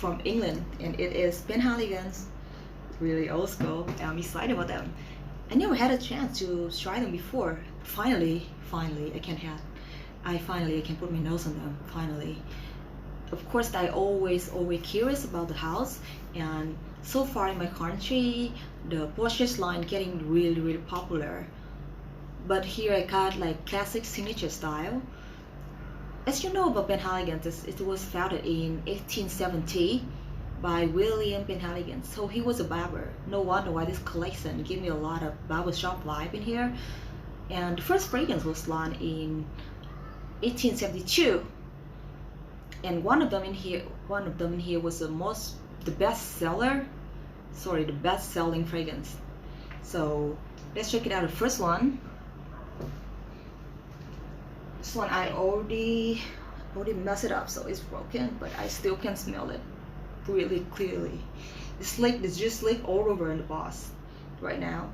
from England, and it is Penhaligons, really old school. I'm excited about them. I never had a chance to try them before. Finally, I finally can put my nose on them. Finally, of course, I always curious about the house, and so far in my country, the Porsche line getting really popular. But here I got like classic signature style. As you know about Penhaligons, it was founded in 1870 by William Penhaligons. So he was a barber. No wonder why this collection gave me a lot of barbershop vibe in here. And the first fragrance was launched in 1872. And one of them in here was the best selling fragrance. So let's check it out. The first one. This one I already messed it up, so it's broken, but I still can smell it really clearly. It's like there's just like all over in the box right now.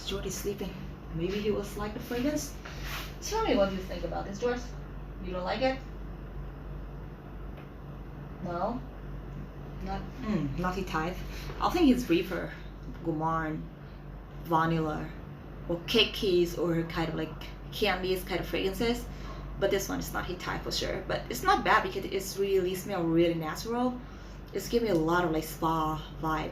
George is sleeping. Maybe he was like the fragrance. Tell me what you think about this, George. You don't like it? No? Not the type. I think it's Reaper, gourmand, vanilla, or cakes, or kind of like candies kind of fragrances. But this one is not his type for sure. But it's not bad because it's really smells really natural. It's giving me a lot of like spa vibe.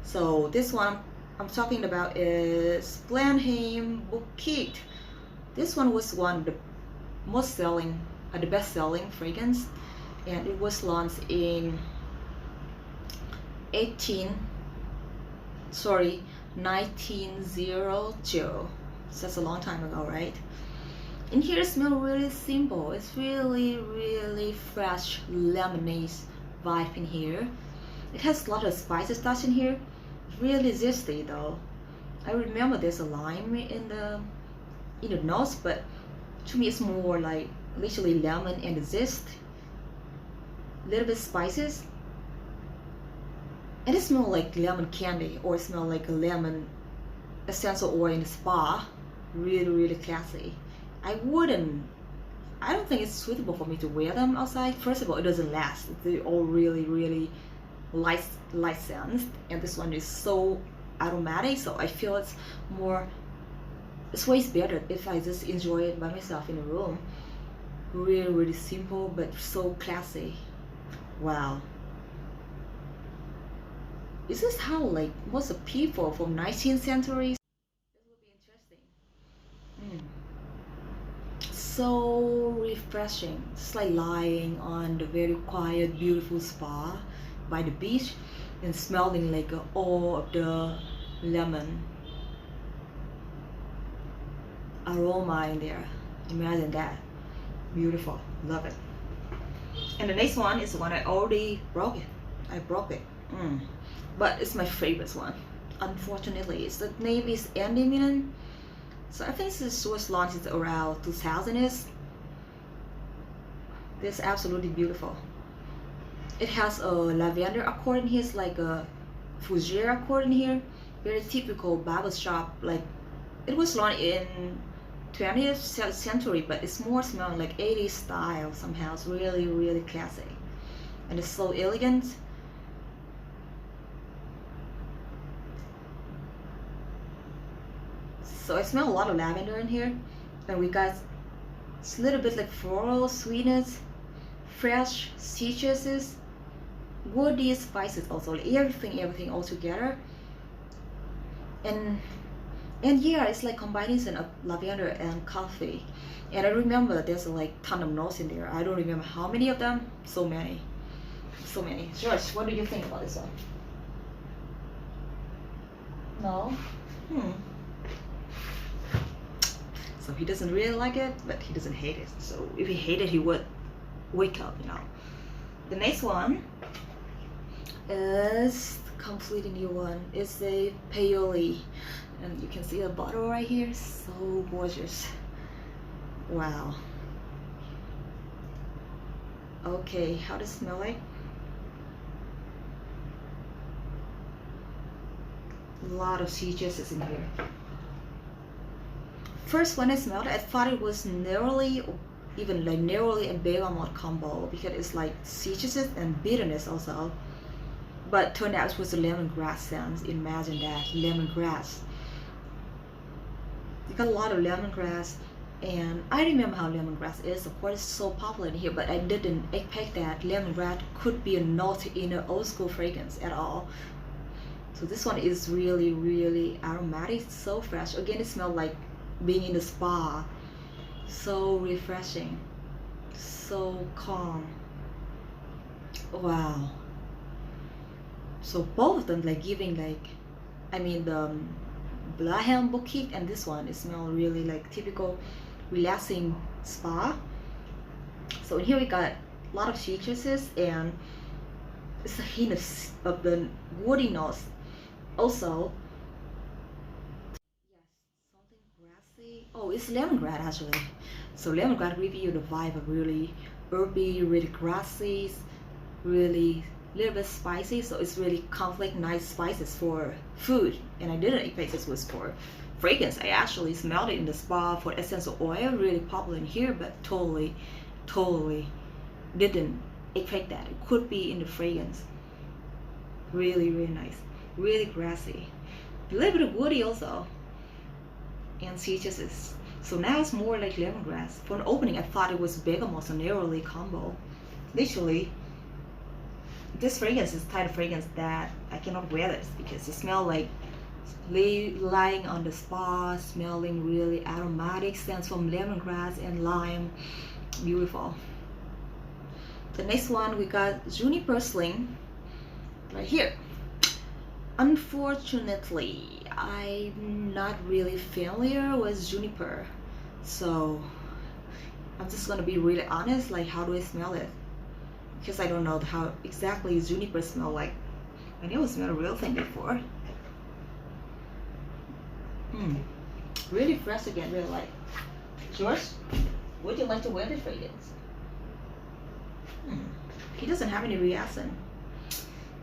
So this one I'm talking about is Blenheim Bouquet. This one was one of the the best selling fragrance, and it was launched in 1902. So that's a long time ago, right? In here it smells really simple. It's really fresh lemonade vibe in here. It has a lot of spices touch in here. Really zesty though. I remember there's a lime in the nose, but to me it's more like literally lemon and the zest. A little bit spices. And it smells like lemon candy, or it smells like a lemon essential oil in the spa. Really classy. I don't think it's suitable for me to wear them outside. First of all, it doesn't last. They're all really light scents, and this one is so aromatic, so I feel it's way better if I just enjoy it by myself in a room. Really simple, but so classy. Wow. Is this how like most of people from 19th century? This will be interesting. So refreshing. It's like lying on the very quiet, beautiful spa by the beach and smelling like all of the lemon aroma in there. Imagine that. Beautiful. Love it. And the next one is the one I already broke it. I broke it. But it's my favorite one. Unfortunately, the name is Endymion. So I think this was launched around 2000s. This is absolutely beautiful. It has a lavender accord in here. It's like a fougere accord in here. Very typical barbershop. Like it was launched in 20th century, but it's more smelling like 80s style somehow. It's really classic, and it's so elegant. So I smell a lot of lavender in here, and we got a little bit like floral sweetness, fresh citruses, woody spices also, everything all together. And yeah, it's like combination of lavender and coffee. And I remember there's like ton of notes in there. I don't remember how many of them. So many. George, what do you think about this one? No? So he doesn't really like it, but he doesn't hate it. So if he hated, he would wake up, The next one is completely new one. It's a Bayolea, and you can see the bottle right here. So gorgeous. Wow. Okay, how does it smell like? A lot of citruses in here. First, when I smelled it, I thought it was nearly even like neroli and bergamot combo, because it's like citruses and bitterness also. But turned out it was a lemongrass scent. Imagine that, lemongrass. You got a lot of lemongrass, and I remember how lemongrass is. Of course, it's so popular in here, but I didn't expect that lemongrass could be a note in an old school fragrance at all. So this one is really, really aromatic, so fresh. Again, it smells like being in the spa. So refreshing, so calm. Wow. So both of them like giving like, I mean the Blenheim bouquet and this one, it smells really like typical relaxing spa. So in here we got a lot of citruses, and it's a hint of the woody notes also. Yes, something grassy. Oh, it's lemongrass actually. So lemongrass gives you the vibe of really herby, really grassy, really little bit spicy. So it's really conflict nice spices for food, and I didn't expect this was for fragrance. I actually smelled it in the spa for essential oil, really popular in here, but totally didn't expect that it could be in the fragrance. Really nice, really grassy, a little bit of woody also, and citruses. So now it's more like lemongrass. From the opening I thought it was bergamot and neroli combo. Literally, this fragrance is the type of fragrance that I cannot wear this, because it smells like lying on the spa, smelling really aromatic scents from lemongrass and lime. Beautiful. The next one we got Juniper sling right here. Unfortunately, I'm not really familiar with Juniper, so I'm just gonna be really honest, like how do I smell it? Because I don't know how exactly Juniper smell like. I never smelled a real thing before. Really fresh again, really like. George, would you like to wear this fragrance? He doesn't have any reaction.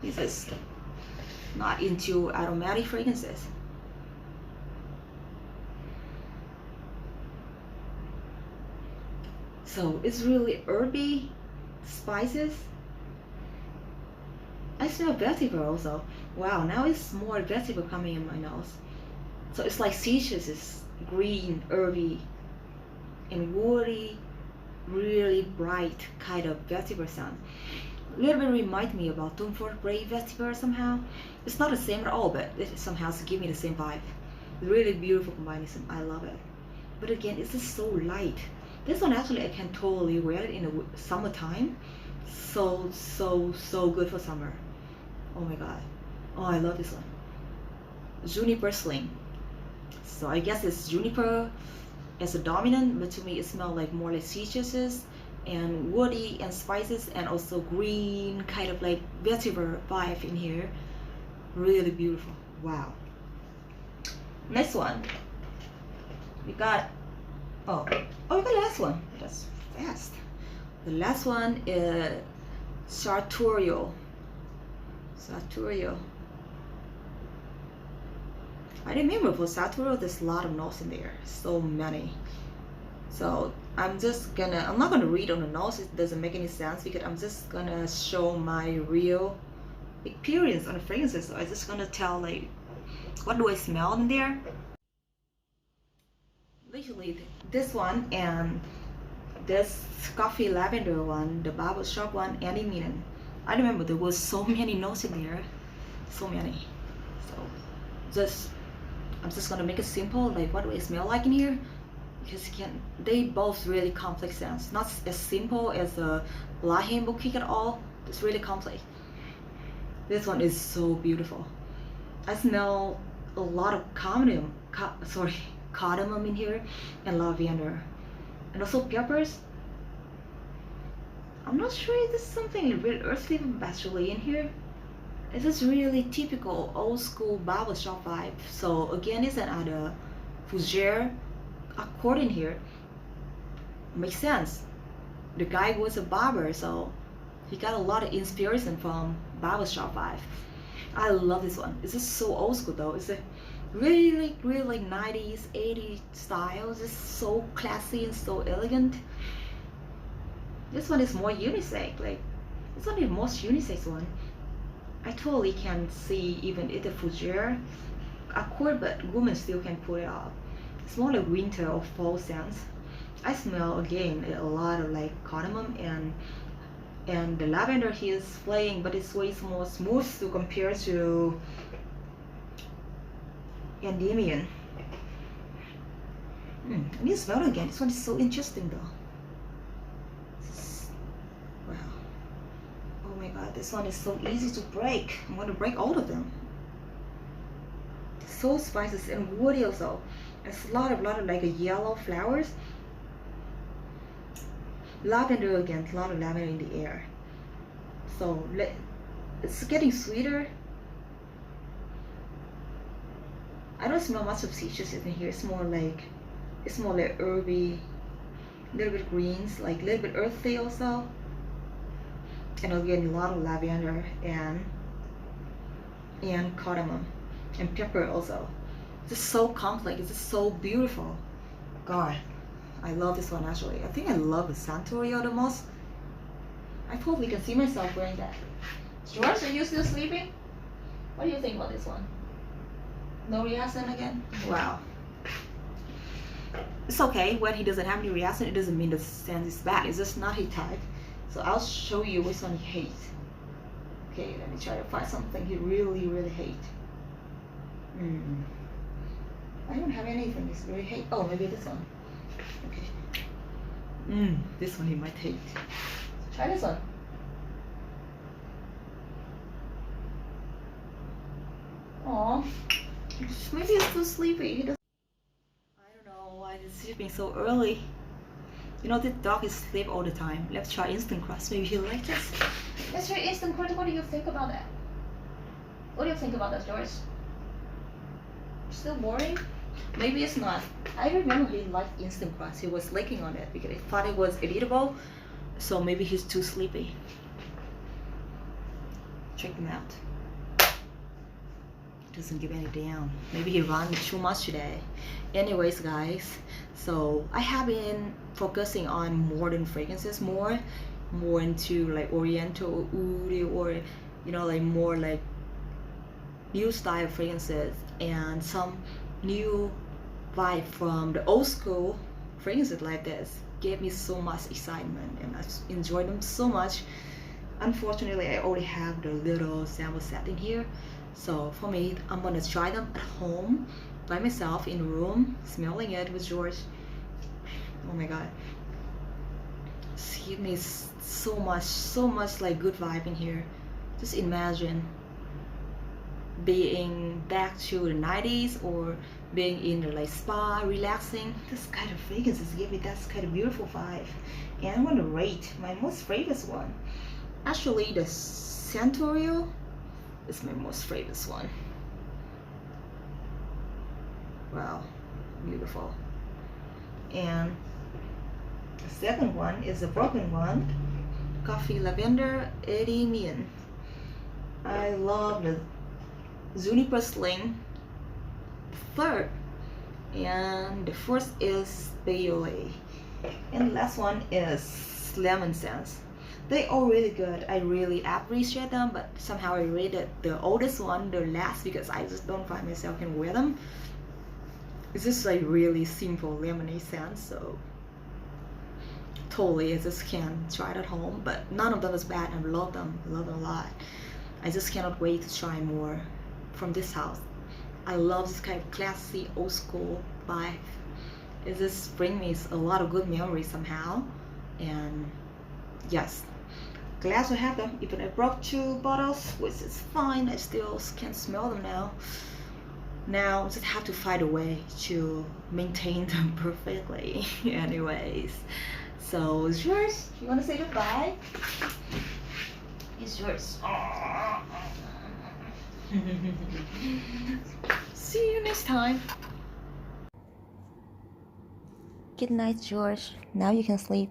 He's just not into aromatic fragrances. So it's really herby, spices. I smell vetiver also. Wow, now it's more vetiver coming in my nose. So it's like citrus is green, herby, and woody, really bright kind of vetiver scent. A little bit remind me about Tom Ford Grey vetiver somehow. It's not the same at all, but it somehow gives me the same vibe. Really beautiful combination. I love it. But again, it's just so light. This one actually I can totally wear it in the summertime. So good for summer. Oh my god. Oh, I love this one. Juniper sling. So I guess it's juniper as a dominant, but to me it smells like more like citruses and woody and spices, and also green kind of like vetiver vibe in here. Really beautiful. Wow. Next one we got we got the last one. That's fast. The last one is Sartorial. I remember for Sartorial there's a lot of notes in there, so many. So I'm not gonna read on the notes, it doesn't make any sense, because I'm just gonna show my real experience on the fragrances. So I'm just gonna tell like what do I smell in there. Literally this one and this coffee lavender one, the barber shop one, Endymion. I remember there was so many notes in there, so many. So I'm just gonna make it simple, like what do I smell like in here, because they both really complex scents, not as simple as the Blenheim bouquet at all. It's really complex. This one is so beautiful. I smell a lot of cardamom in here, and lavender, and also peppers. I'm not sure if this is something really earthly actually in here. It's just really typical old school barber shop vibe. So again, it's another fougere accord in here. Makes sense. The guy was a barber, so he got a lot of inspiration from barber shop vibe. I love this one. It's just so old school though. It's a really like 90s 80s style. It's just so classy and so elegant. This one is more unisex. Like, it's not the most unisex one. I totally can see even if the fougere accord, but women still can pull it off. It's more like winter or fall scents. I smell again a lot of like cardamom and the lavender he is playing, but it's way more smooth to compare to Endymion. I need to smell it again. This one is so interesting though. Wow. Oh my god, this one is so easy to break. I'm gonna break all of them. So spicy and woody also. It's a lot of like a yellow flowers. Lavender again, a lot of lavender in the air. So it's getting sweeter. I don't smell much of citrus in here. It's more like herby, a little bit greens, like a little bit earthy also. And again, a lot of lavender and cardamom and pepper also. It's just so complex. It's just so beautiful. God, I love this one actually. I think I love the Sartorial the most. I probably can see myself wearing that. George, are you still sleeping? What do you think about this one? No reaction again? Wow. It's okay when he doesn't have any reaction. It doesn't mean the scent is bad. It's just not his type. So I'll show you which one he hates. Okay, let me try to find something he really, really hates. I don't have anything he's really hate. Oh, maybe this one. Okay. This one he might hate. Try this one. Aw, maybe he's too sleepy. He doesn't. I don't know why he's sleeping so early. You know, this dog is sleep all the time. Let's try instant crust. Maybe he'll like this. Let's try instant crust. What do you think about that? What do you think about that, George? Still boring? Maybe it's not. I remember he liked instant crust. He was licking on it because he thought it was eatable. So maybe he's too sleepy. Check him out. Doesn't give any damn. Maybe he ran too much today. Anyways, guys, so I have been focusing on modern fragrances more into like oriental oud, or you know, like more like new style fragrances and some new vibe from the old school fragrances like this. Gave me so much excitement and I enjoyed them so much. Unfortunately, I already have the little sample set in here. So for me, I'm gonna try them at home by myself in a room, smelling it with George. Oh my god. It's give me so much like good vibe in here. Just imagine being back to the 90s or being in the like spa, relaxing. This kind of fragrances give me that kind of beautiful vibe. And I'm gonna rate my most favorite one. Actually, the Sartorial is my most favorite one. Wow, beautiful. And the second one is the broken one, Coffee Lavender Endymion. I love the Juniper sling. Third, and the first is Bayolea, and the last one is lemon scents. They all really good. I really appreciate them, but somehow I rated the oldest one the last because I just don't find myself can wear them. It's just like really simple lemonade scent, so totally I just can try it at home. But none of them is bad. I love them a lot. I just cannot wait to try more from this house. I love this kind of classy old school vibe. It just brings me a lot of good memories somehow. And yes, glad to have them. Even I broke 2 bottles, which is fine. I still can smell them now. Now just have to find a way to maintain them perfectly. Anyways, so it's yours. You want to say goodbye? It's yours. See you next time. Good night, George. Now you can sleep.